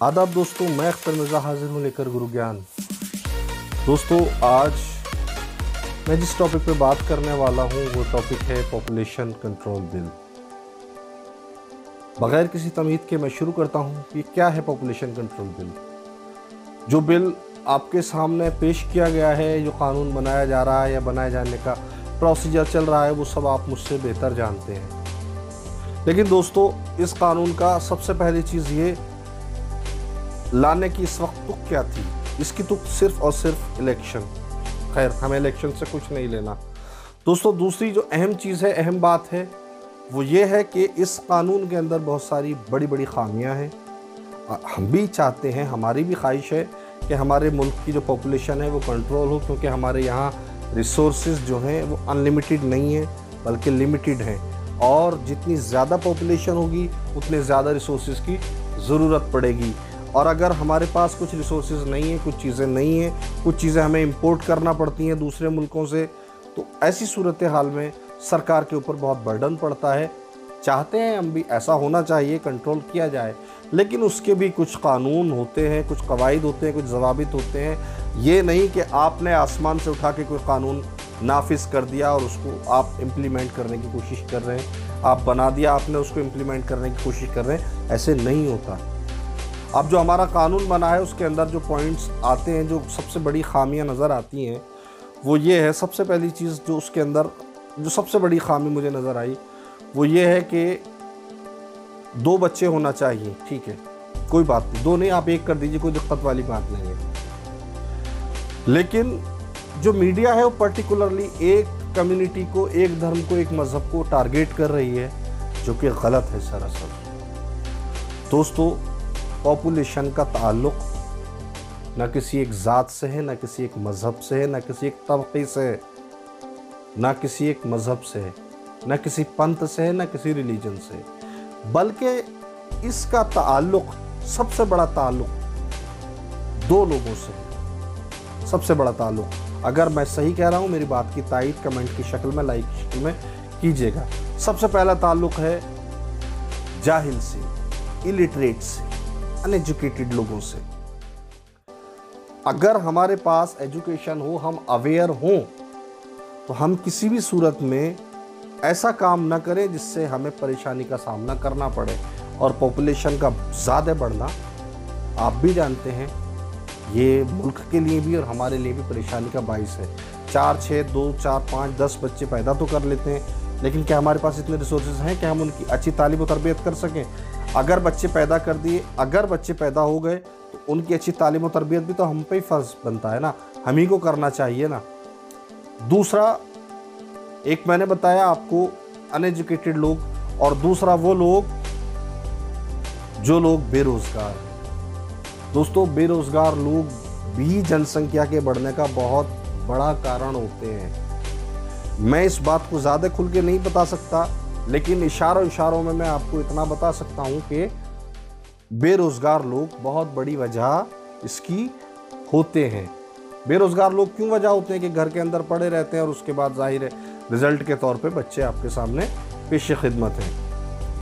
आदाब दोस्तों, मैं अख्तर मिर्ज़ा हाजिर हूँ लेकर गुरु ज्ञान। दोस्तों, आज मैं जिस टॉपिक पे बात करने वाला हूँ वो टॉपिक है पॉपुलेशन कंट्रोल बिल। बगैर किसी तमहीद के मैं शुरू करता हूँ कि क्या है पॉपुलेशन कंट्रोल बिल। जो बिल आपके सामने पेश किया गया है, जो कानून बनाया जा रहा है या बनाए जाने का प्रोसीजर चल रहा है, वो सब आप मुझसे बेहतर जानते हैं। लेकिन दोस्तों, इस कानून का सबसे पहली चीज़ ये लाने की इस वक्त तुक क्या थी? इसकी तुक सिर्फ और सिर्फ इलेक्शन। खैर, हमें इलेक्शन से कुछ नहीं लेना दोस्तों। दूसरी जो अहम चीज़ है, अहम बात है, वो ये है कि इस कानून के अंदर बहुत सारी बड़ी बड़ी खामियां हैं। हम भी चाहते हैं, हमारी भी ख्वाहिश है कि हमारे मुल्क की जो पॉपुलेशन है वो कंट्रोल हो, क्योंकि हमारे यहाँ रिसोर्सेज जो हैं वो अनलिमिटेड नहीं है बल्कि लिमिटेड हैं, और जितनी ज़्यादा पॉपुलेशन होगी उतने ज़्यादा रिसोर्सेज की ज़रूरत पड़ेगी। और अगर हमारे पास कुछ रिसोर्सेज नहीं है, कुछ चीज़ें नहीं हैं, कुछ चीज़ें हमें इंपोर्ट करना पड़ती हैं दूसरे मुल्कों से, तो ऐसी सूरत हाल में सरकार के ऊपर बहुत बर्डन पड़ता है। चाहते हैं हम भी ऐसा होना चाहिए, कंट्रोल किया जाए, लेकिन उसके भी कुछ कानून होते हैं, कुछ कवायद होते हैं, कुछ ज़वाबित होते हैं। ये नहीं कि आपने आसमान से उठा के कोई कानून नाफिज कर दिया और उसको आप इम्प्लीमेंट करने की कोशिश कर रहे हैं, आप बना दिया, आपने उसको इम्प्लीमेंट करने की कोशिश कर रहे हैं। ऐसे नहीं होता। अब जो हमारा कानून बना है उसके अंदर जो पॉइंट्स आते हैं, जो सबसे बड़ी खामियां नज़र आती हैं, वो ये है। सबसे पहली चीज़ जो उसके अंदर जो सबसे बड़ी खामी मुझे नज़र आई वो ये है कि 2 बच्चे होना चाहिए। ठीक है, कोई बात नहीं, 2 नहीं, आप 1 कर दीजिए, कोई दिक्कत वाली बात नहीं है। लेकिन जो मीडिया है वो पर्टिकुलरली एक कम्युनिटी को, एक धर्म को, एक मज़हब को टारगेट कर रही है, जो कि गलत है सरासर। दोस्तों, पॉपुलेशन का ताल्लुक़ न किसी एक ज़ात से है, न किसी एक मज़हब से है, न किसी एक तबक़े से है, न किसी एक मज़हब से है, न किसी पंथ से है, न किसी रिलीजन से, बल्कि इसका ताल्लुक़, सबसे बड़ा ताल्लुक़ 2 लोगों से है। सबसे बड़ा ताल्लुक़, अगर मैं सही कह रहा हूँ मेरी बात की तायीद कमेंट की शक्ल में, लाइक की शक्ल में कीजिएगा। सबसे पहला ताल्लुक़ है जाहिल से, इलिटरेट से, अनएजुकेटेड लोगों से। अगर हमारे पास एजुकेशन हो, हम अवेयर हों, तो हम किसी भी सूरत में ऐसा काम ना करें जिससे हमें परेशानी का सामना करना पड़े। और पॉपुलेशन का ज़्यादा बढ़ना, आप भी जानते हैं, ये मुल्क के लिए भी और हमारे लिए भी परेशानी का बाइस है। 4, 6, 2, 4, 5, 10 बच्चे पैदा तो कर लेते हैं, लेकिन क्या हमारे पास इतने रिसोर्सेज हैं कि हम उनकी अच्छी तालीम और तरबियत कर सकें? अगर बच्चे पैदा कर दिए, अगर बच्चे पैदा हो गए, तो उनकी अच्छी तालीम और तरबियत भी तो हम पे ही फ़र्ज़ बनता है ना, हम ही को करना चाहिए ना। दूसरा, एक मैंने बताया आपको अनएजुकेटेड लोग, और दूसरा वो लोग जो लोग बेरोज़गार हैं। दोस्तों, बेरोज़गार लोग भी जनसंख्या के बढ़ने का बहुत बड़ा कारण होते हैं। मैं इस बात को ज़्यादा खुल के नहीं बता सकता, लेकिन इशारों में मैं आपको इतना बता सकता हूँ कि बेरोज़गार लोग बहुत बड़ी वजह इसकी होते हैं। बेरोज़गार लोग क्यों वजह होते हैं? कि घर के अंदर पड़े रहते हैं और उसके बाद ज़ाहिर है रिज़ल्ट के तौर पे बच्चे आपके सामने पेश खिदमत हैं।